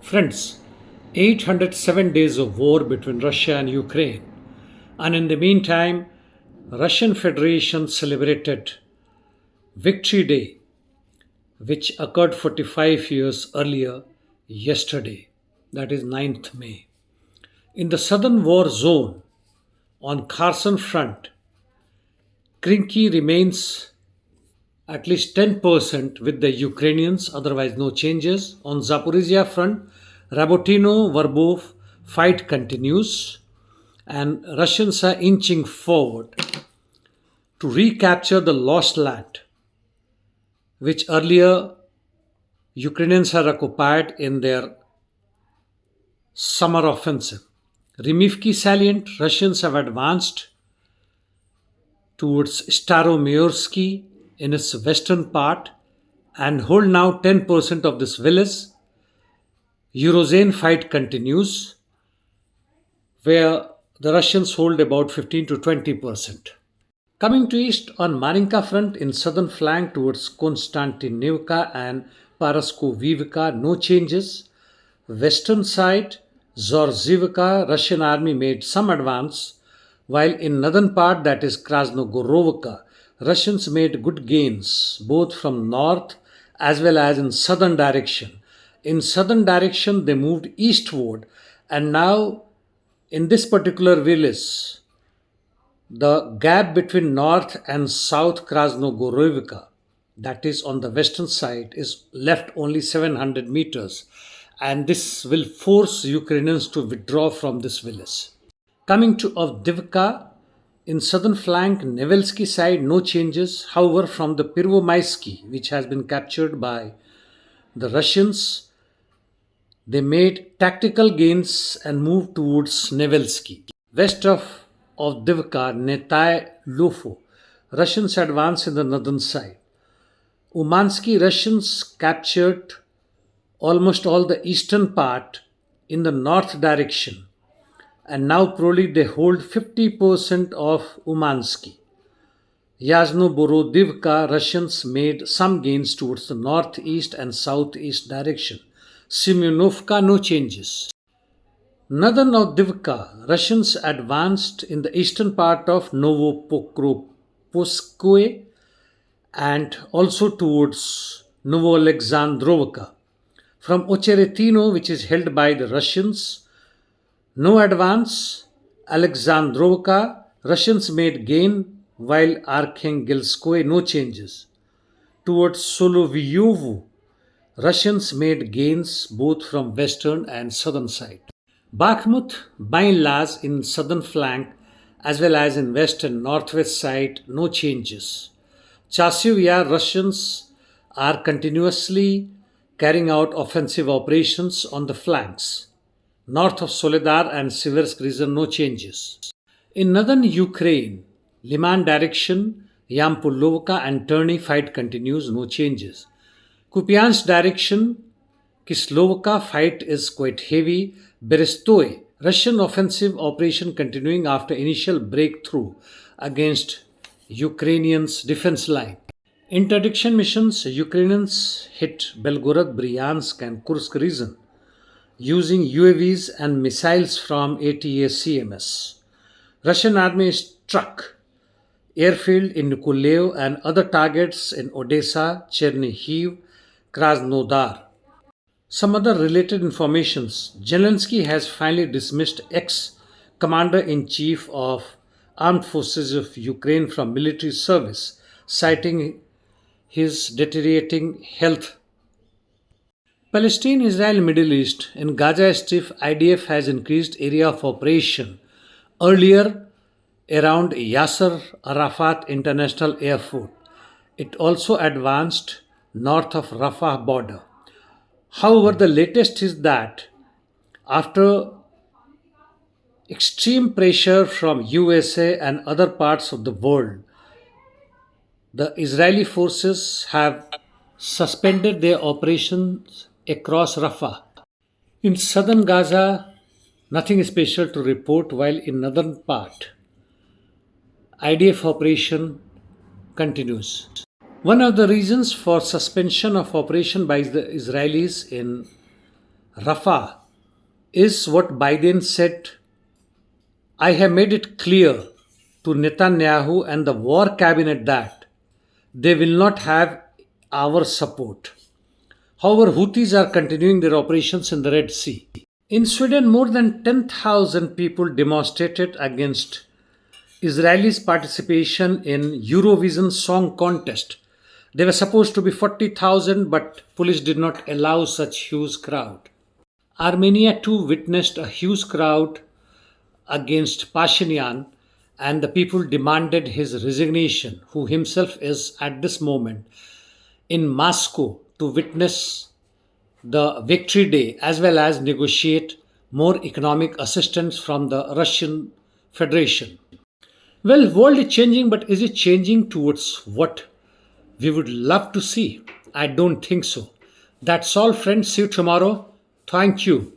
Friends, 807 days of war between Russia and Ukraine. And in the meantime, Russian Federation celebrated Victory Day, which occurred 45 years earlier yesterday, that is 9th May. In the southern war zone on Kherson front, Krinky remains at least 10% with the Ukrainians, otherwise no changes. On Zaporizhia front, Rabotino-Verbov fight continues and Russians are inching forward to recapture the lost land which earlier Ukrainians had occupied in their summer offensive. Vremivka Salient, Russians have advanced towards Staromayorsky in its western part and hold now 10% of this village. Eurozone fight continues, where the Russians hold about 15 to 20%. Coming to east on Marinka front in southern flank towards Konstantinivka and Paraskevivka, no changes. Western side, Zorzivka, Russian army made some advance, while in northern part, that is Krasnohorivka, Russians made good gains both from north as well as in southern direction. In southern direction, they moved eastward, and now in this particular village, the gap between north and south Krasnohorivka, that is on the western side, is left only 700 meters, and this will force Ukrainians to withdraw from this village. Coming to Avdiivka, in southern flank, Nevelsky side, no changes. However, from the Pervomaisky, which has been captured by the Russians, they made tactical gains and moved towards Nevelsky. West of Avdiivka, Netai Lofo, Russians advance in the northern side. Umanskoe, Russians captured almost all the eastern part in the north direction, and now probably they hold 50% of Umanskoe. Yasno-Borodivka, Russians made some gains towards the northeast and southeast direction. Semyonovka, no changes. Northern Avdiivka, Russians advanced in the eastern part of Novopokrovskoe and also towards Novoalexandrovka. From Ocheretino, which is held by the Russians, no advance. Alexandrovka, Russians made gain, while Arkhangelskoe, no changes. Towards Solovyovo, Russians made gains both from western and southern side. Bakhmut, by and large, in southern flank as well as in west and northwest side, no changes. Chasiv, Russians are continuously carrying out offensive operations on the flanks. North of Soledar and Siversk region, no changes. In northern Ukraine, Liman direction, Yampulovka and Terny fight continues, no changes. Kupyansk direction, Kislovka fight is quite heavy. Berestoe, Russian offensive operation continuing after initial breakthrough against Ukrainians' defense line. Interdiction missions, Ukrainians hit Belgorod, Bryansk and Kursk region using UAVs and missiles from ATACMS. Russian army struck airfield in Nikolaev and other targets in Odessa, Chernihiv, Krasnodar. Some other related informations. Zelensky has finally dismissed ex-commander-in-chief of Armed Forces of Ukraine from military service, citing his deteriorating health. Palestine, Israel, Middle East. In Gaza Strip, IDF has increased area of operation. Earlier, around Yasser Arafat International Airport. It also advanced north of Rafah border. However, the latest is that after extreme pressure from USA and other parts of the world, the Israeli forces have suspended their operations across Rafah. In southern Gaza, nothing special to report, while in northern part, IDF operation continues. One of the reasons for suspension of operation by the Israelis in Rafah is what Biden said. I have made it clear to Netanyahu and the war cabinet that they will not have our support. However, Houthis are continuing their operations in the Red Sea. In Sweden, more than 10,000 people demonstrated against Israel's participation in Eurovision Song Contest. They were supposed to be 40,000, but police did not allow such huge crowd. Armenia too witnessed a huge crowd against Pashinyan, and the people demanded his resignation, who himself is at this moment in Moscow to witness the Victory Day as well as negotiate more economic assistance from the Russian Federation. Well, world is changing, but is it changing towards what we would love to see? I don't think so. That's all, friends. See you tomorrow. Thank you.